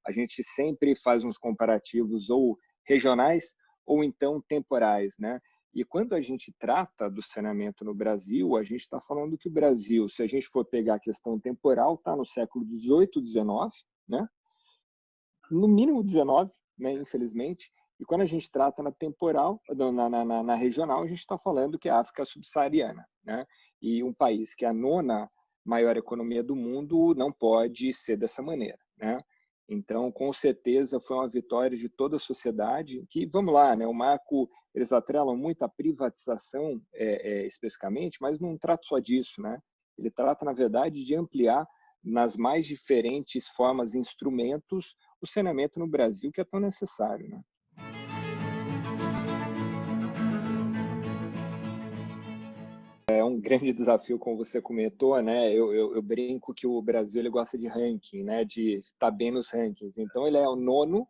A gente sempre faz uns comparativos ou regionais ou então temporais, né? E quando a gente trata do saneamento no Brasil, a gente está falando que o Brasil, se a gente for pegar a questão temporal, está no século XVIII, XIX, né? No mínimo 19, né, infelizmente. E quando a gente trata na temporal, na regional, a gente está falando que é a África subsaariana, né? E um país que é a nona maior economia do mundo não pode ser dessa maneira, né? Então, com certeza, foi uma vitória de toda a sociedade. Que, vamos lá, né? O Marco, eles atrelam muito a privatização, especificamente, mas não trata só disso, né? Ele trata, na verdade, de ampliar nas mais diferentes formas e instrumentos o saneamento no Brasil, que é tão necessário, né? É um grande desafio, como você comentou, né? Eu brinco que o Brasil ele gosta de ranking, né? De estar bem nos rankings. Então, ele é o nono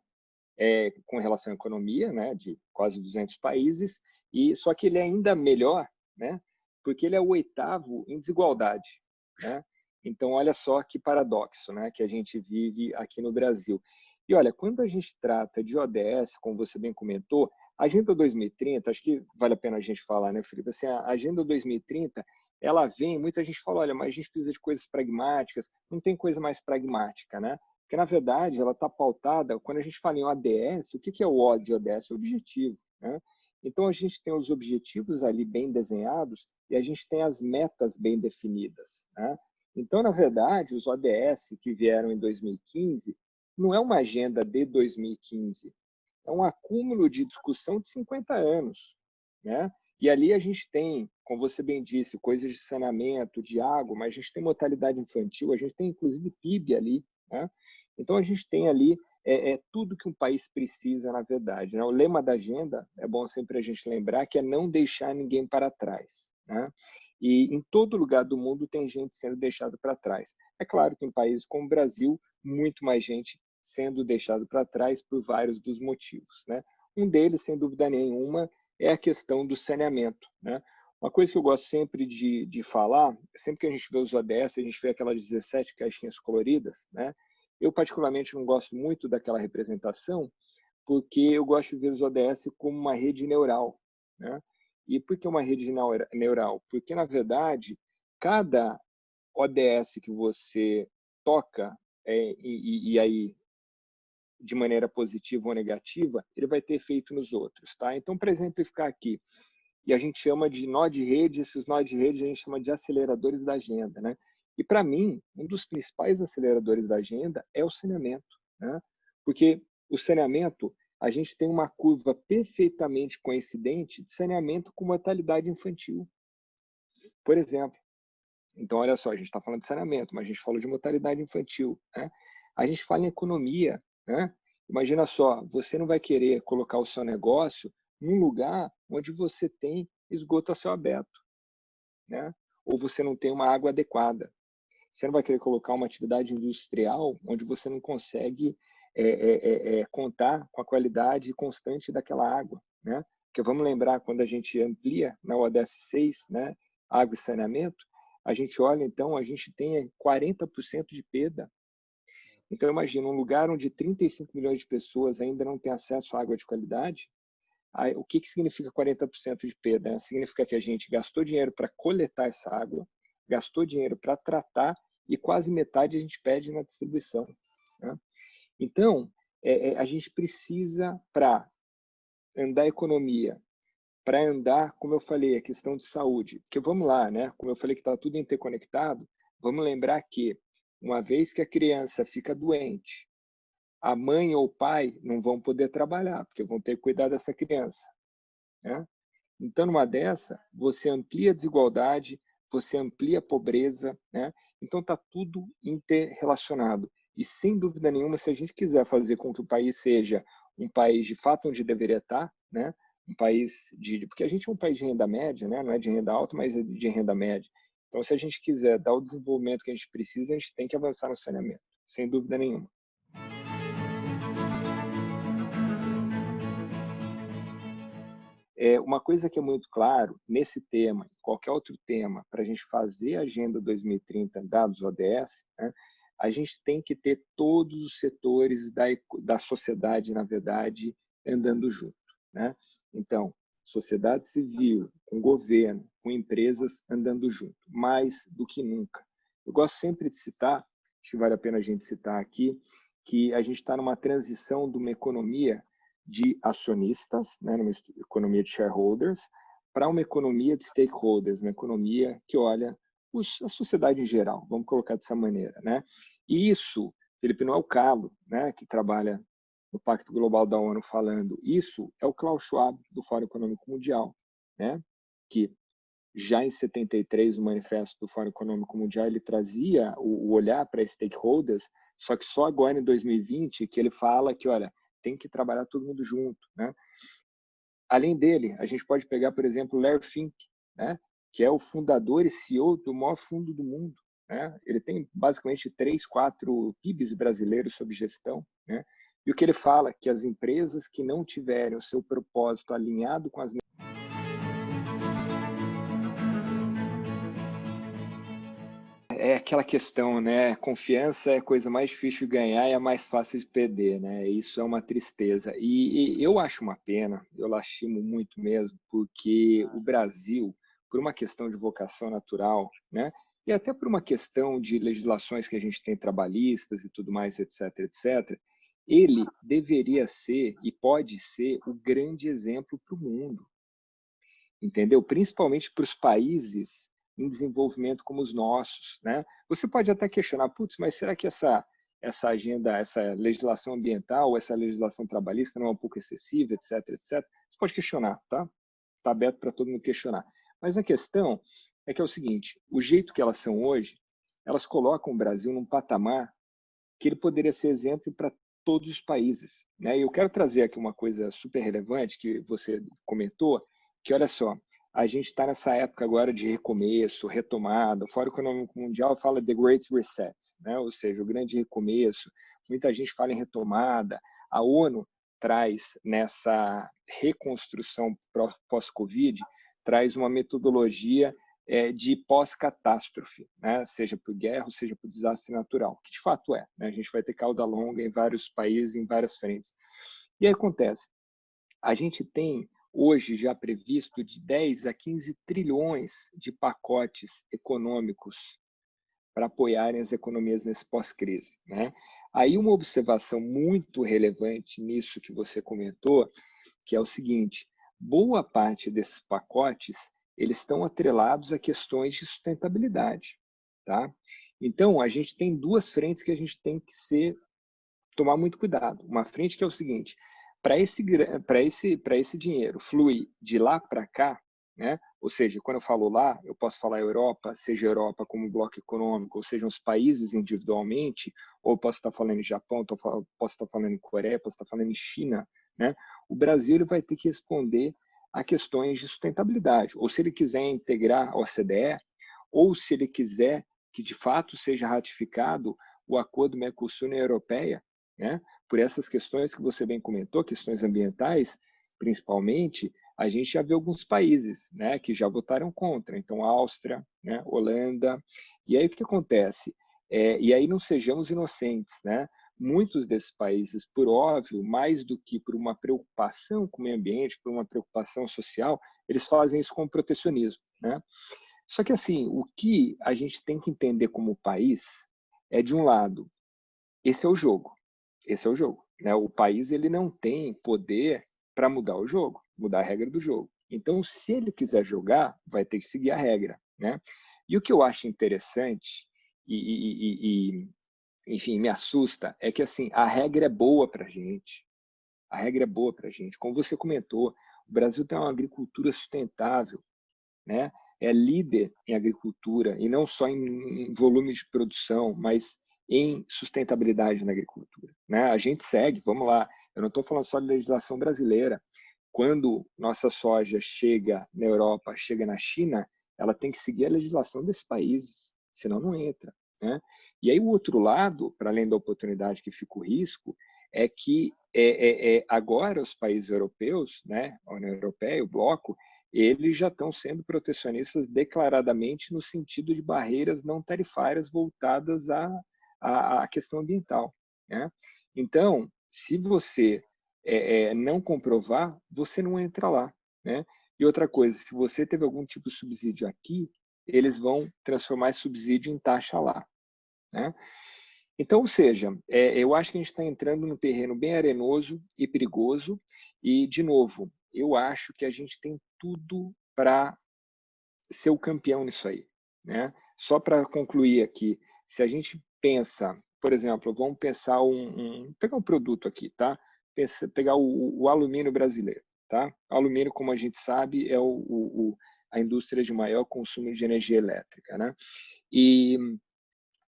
com relação à economia, né? De quase 200 países, e só que ele é ainda melhor, né? Porque ele é o oitavo em desigualdade, né? Então, olha só que paradoxo, né? Que a gente vive aqui no Brasil. E olha, quando a gente trata de ODS, como você bem comentou, a Agenda 2030, acho que vale a pena a gente falar, né, Felipe? Assim, a Agenda 2030, ela vem, muita gente fala, olha, mas a gente precisa de coisas pragmáticas, não tem coisa mais pragmática, né? Porque, na verdade, ela está pautada, quando a gente fala em ODS, o que é o O de ODS? O objetivo, né? Então, a gente tem os objetivos ali bem desenhados e a gente tem as metas bem definidas, né? Então, na verdade, os ODS que vieram em 2015 não é uma agenda de 2015, é um acúmulo de discussão de 50 anos, né? E ali a gente tem, como você bem disse, coisas de saneamento, de água, mas a gente tem mortalidade infantil, a gente tem inclusive PIB ali, né? Então a gente tem ali tudo que um país precisa, na verdade, né? O lema da agenda, é bom sempre a gente lembrar, que é não deixar ninguém para trás, né? E em todo lugar do mundo tem gente sendo deixada para trás. É claro que em países como o Brasil, muito mais gente sendo deixado para trás por vários dos motivos, né? Um deles, sem dúvida nenhuma, é a questão do saneamento, né? Uma coisa que eu gosto sempre de falar, sempre que a gente vê os ODS, a gente vê aquelas 17 caixinhas coloridas, né? Eu, particularmente, não gosto muito daquela representação, porque eu gosto de ver os ODS como uma rede neural, né? E por que uma rede neural? Porque, na verdade, cada ODS que você toca, e aí de maneira positiva ou negativa, ele vai ter efeito nos outros, tá? Então, para exemplificar aqui, e a gente chama de nó de rede, esses nó de rede a gente chama de aceleradores da agenda, né? E para mim, um dos principais aceleradores da agenda é o saneamento, né? Porque o saneamento, a gente tem uma curva perfeitamente coincidente de saneamento com mortalidade infantil, por exemplo. Então, olha só, a gente está falando de saneamento, mas a gente falou de mortalidade infantil, né? A gente fala em economia, né? Imagina só, você não vai querer colocar o seu negócio num lugar onde você tem esgoto a céu aberto, né? Ou você não tem uma água adequada. Você não vai querer colocar uma atividade industrial onde você não consegue contar com a qualidade constante daquela água, né? Porque vamos lembrar, quando a gente amplia na ODS 6, né, água e saneamento, a gente olha, então, a gente tem 40% de perda. Então, imagina, um lugar onde 35 milhões de pessoas ainda não têm acesso à água de qualidade, aí, o que significa 40% de perda? Né? Significa que a gente gastou dinheiro para coletar essa água, gastou dinheiro para tratar e quase metade a gente perde na distribuição, né? Então, a gente precisa, para andar a economia, para andar, como eu falei, a questão de saúde, porque vamos lá, né? Como eu falei que está tudo interconectado, vamos lembrar que, uma vez que a criança fica doente, a mãe ou o pai não vão poder trabalhar, porque vão ter que cuidar dessa criança, né? Então, numa dessa, você amplia a desigualdade, você amplia a pobreza, né? Então, está tudo interrelacionado. E, sem dúvida nenhuma, se a gente quiser fazer com que o país seja um país de fato onde deveria estar, né? Um país porque a gente é um país de renda média, né? Não é de renda alta, mas é de renda média. Então, se a gente quiser dar o desenvolvimento que a gente precisa, a gente tem que avançar no saneamento, sem dúvida nenhuma. Uma coisa que é muito claro nesse tema, em qualquer outro tema, para a gente fazer a Agenda 2030 dados ODS, né, a gente tem que ter todos os setores da sociedade, na verdade, andando junto, né? Então, sociedade civil, com governo, com empresas andando junto, mais do que nunca. Eu gosto sempre de citar, acho que vale a pena a gente citar aqui, que a gente está numa transição de uma economia de acionistas, né, numa economia de shareholders, para uma economia de stakeholders, uma economia que olha a sociedade em geral, vamos colocar dessa maneira, né? E isso, Felipe, não é o Calo, né, que trabalha no Pacto Global da ONU falando, isso é o Klaus Schwab do Fórum Econômico Mundial, né, que já em 73, o manifesto do Fórum Econômico Mundial, ele trazia o olhar para stakeholders, só que só agora em 2020 que ele fala que, olha, tem que trabalhar todo mundo junto, né? Além dele, a gente pode pegar, por exemplo, o Larry Fink, né, que é o fundador e CEO do maior fundo do mundo, né? Ele tem basicamente 3, 4 PIBs brasileiros sob gestão, né? E o que ele fala que as empresas que não tiverem o seu propósito alinhado com as é aquela questão, né? Confiança é a coisa mais difícil de ganhar e a mais fácil de perder, né? Isso é uma tristeza. E eu acho uma pena, eu lastimo muito mesmo, porque o Brasil, por uma questão de vocação natural, né? E até por uma questão de legislações que a gente tem trabalhistas e tudo mais, etc, etc, ele deveria ser e pode ser o grande exemplo para o mundo, entendeu? Principalmente para os países em desenvolvimento como os nossos, né? Você pode até questionar, putz, mas será que essa agenda, essa legislação ambiental, essa legislação trabalhista não é um pouco excessiva, etc, etc? Você pode questionar, tá? Está aberto para todo mundo questionar. Mas a questão é que é o seguinte, o jeito que elas são hoje, elas colocam o Brasil num patamar que ele poderia ser exemplo para todos os países, né? E eu quero trazer aqui uma coisa super relevante que você comentou, que olha só, a gente está nessa época agora de recomeço, retomada. O Fórum Econômico Mundial fala The Great Reset, né? Ou seja, o grande recomeço. Muita gente fala em retomada. A ONU traz nessa reconstrução pós-Covid, traz uma metodologia de pós-catástrofe, né? Seja por guerra ou seja por desastre natural, que de fato é, né? A gente vai ter cauda longa em vários países, em várias frentes. E aí acontece, a gente tem hoje já previsto de 10 a 15 trilhões de pacotes econômicos para apoiarem as economias nesse pós-crise, né? Aí uma observação muito relevante nisso que você comentou, que é o seguinte, boa parte desses pacotes, eles estão atrelados a questões de sustentabilidade, tá? Então, a gente tem duas frentes que a gente tem que tomar muito cuidado. Uma frente que é o seguinte, para esse dinheiro fluir de lá para cá, né? Ou seja, quando eu falo lá, eu posso falar Europa, seja Europa como bloco econômico, ou sejam os países individualmente, ou eu posso estar falando em Japão, posso estar falando em Coreia, posso estar falando em China, né? O Brasil ele vai ter que responder a questões de sustentabilidade, ou se ele quiser integrar a OCDE, ou se ele quiser que de fato seja ratificado o acordo Mercosul-União Europeia, né? Por essas questões que você bem comentou, questões ambientais, principalmente, a gente já vê alguns países, né, que já votaram contra. Então, Áustria, né, Holanda. E aí o que acontece? E aí não sejamos inocentes, né? Muitos desses países, por óbvio, mais do que por uma preocupação com o meio ambiente, por uma preocupação social, eles fazem isso com protecionismo, né? Só que assim, o que a gente tem que entender como país é, de um lado, esse é o jogo. Esse é o jogo, né? O país ele não tem poder para mudar o jogo, mudar a regra do jogo. Então, se ele quiser jogar, vai ter que seguir a regra, né? E o que eu acho interessante enfim, me assusta é que assim a regra é boa para a gente. A regra é boa para a gente. Como você comentou, o Brasil tem uma agricultura sustentável, né? É líder em agricultura e não só em volume de produção, mas em sustentabilidade na agricultura, né? A gente segue, vamos lá. Eu não estou falando só de legislação brasileira. Quando nossa soja chega na Europa, chega na China, ela tem que seguir a legislação desses países, senão não entra, né? E aí o outro lado, para além da oportunidade que fica o risco, é que agora os países europeus, né, a União Europeia, o bloco, eles já estão sendo protecionistas declaradamente no sentido de barreiras não tarifárias voltadas a questão ambiental, né? Então, se você não comprovar, você não entra lá, né? E outra coisa, se você teve algum tipo de subsídio aqui, eles vão transformar esse subsídio em taxa lá, né? Então, ou seja, eu acho que a gente está entrando num terreno bem arenoso e perigoso e, de novo, eu acho que a gente tem tudo para ser o campeão nisso aí, né? Só para concluir aqui, se a gente pensa, por exemplo, vamos pensar pegar um produto aqui, tá? Pegar o alumínio brasileiro, tá? O alumínio, como a gente sabe, é a indústria de maior consumo de energia elétrica, né? E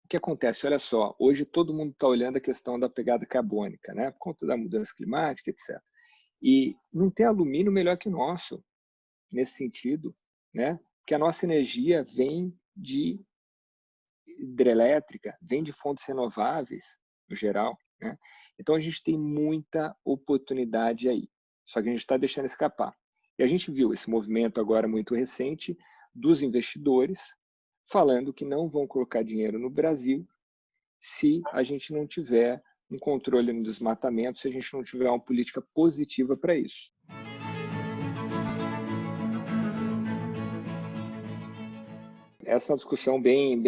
o que acontece? Olha só, hoje todo mundo está olhando a questão da pegada carbônica, né? Por conta da mudança climática, etc. E não tem alumínio melhor que o nosso nesse sentido, né? Porque a nossa energia vem de hidrelétrica, vem de fontes renováveis, no geral, né? Então a gente tem muita oportunidade aí, só que a gente está deixando escapar. E a gente viu esse movimento agora muito recente dos investidores falando que não vão colocar dinheiro no Brasil se a gente não tiver um controle no desmatamento, se a gente não tiver uma política positiva para isso. Essa é uma discussão bem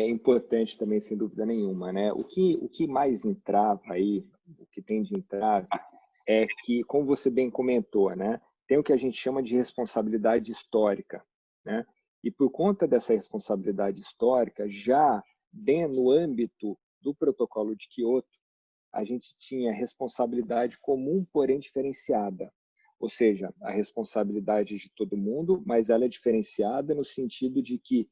importante também, sem dúvida nenhuma, né? O que mais entrava aí, o que tem de entrave, é que, como você bem comentou, né? Tem o que a gente chama de responsabilidade histórica, né? E por conta dessa responsabilidade histórica, já no âmbito do Protocolo de Quioto, a gente tinha responsabilidade comum, porém diferenciada. Ou seja, a responsabilidade de todo mundo, mas ela é diferenciada no sentido de que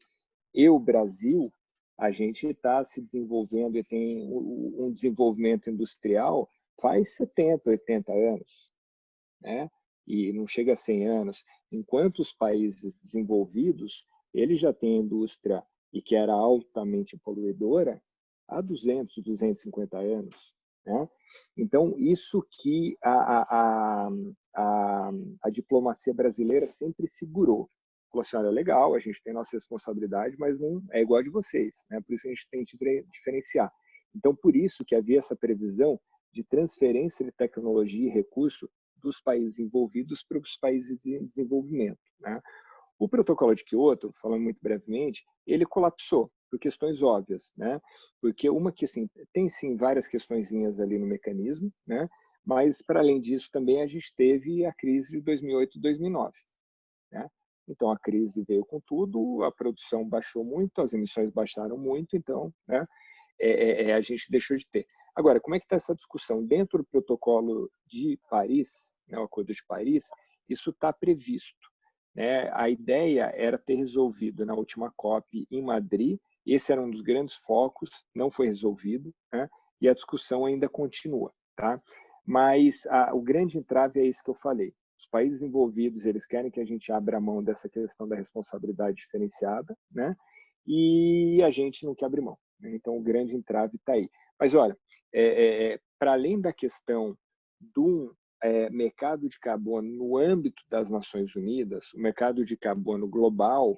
Brasil, a gente está se desenvolvendo e tem um desenvolvimento industrial faz 70, 80 anos, né? E não chega a 100 anos. Enquanto os países desenvolvidos, eles já têm indústria e que era altamente poluidora há 200, 250 anos, né? Então, isso que a diplomacia brasileira sempre segurou. Falou assim, olha, legal, a gente tem nossa responsabilidade, mas não é igual a de vocês, né? Por isso a gente tem que diferenciar. Então, por isso que havia essa previsão de transferência de tecnologia e recurso dos países envolvidos para os países em desenvolvimento, né? O protocolo de Quioto, falando muito brevemente, ele colapsou por questões óbvias, né? Porque uma que assim, tem sim várias questõezinhas ali no mecanismo, né? Mas para além disso também a gente teve a crise de 2008 e 2009, né? Então a crise veio com tudo, a produção baixou muito, as emissões baixaram muito, então, né? A gente deixou de ter. Agora, como é que está essa discussão dentro do protocolo de Paris, né? O Acordo de Paris? Isso está previsto, né? A ideia era ter resolvido na última COP em Madrid. Esse era um dos grandes focos, não foi resolvido, né? E a discussão ainda continua, tá? Mas o grande entrave é isso que eu falei. Os países envolvidos, eles querem que a gente abra mão dessa questão da responsabilidade diferenciada, né? E a gente não quer abrir mão, né? Então, o grande entrave está aí. Mas, olha, para além da questão do mercado de carbono no âmbito das Nações Unidas, o mercado de carbono global,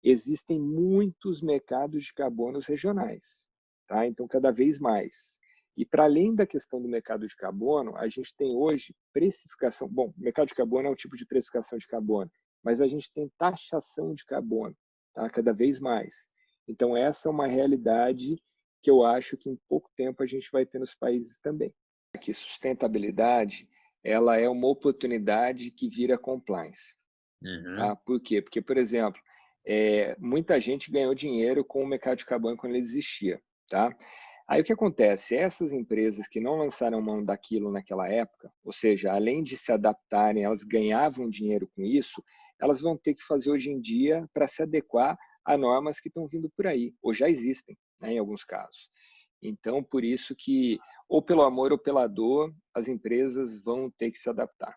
existem muitos mercados de carbonos regionais, tá? Então, cada vez mais. E para além da questão do mercado de carbono, a gente tem hoje precificação. Bom, o mercado de carbono é um tipo de precificação de carbono, mas a gente tem taxação de carbono, tá? Cada vez mais. Então, essa é uma realidade que eu acho que em pouco tempo a gente vai ter nos países também. Que sustentabilidade, ela é uma oportunidade que vira compliance. Tá? Por quê? Porque, por exemplo, muita gente ganhou dinheiro com o mercado de carbono quando ele existia. Tá? Aí o que acontece? Essas empresas que não lançaram mão daquilo naquela época, ou seja, além de se adaptarem, elas ganhavam dinheiro com isso, elas vão ter que fazer hoje em dia para se adequar a normas que estão vindo por aí, ou já existem, né, em alguns casos. Então, por isso que, ou pelo amor ou pela dor, as empresas vão ter que se adaptar.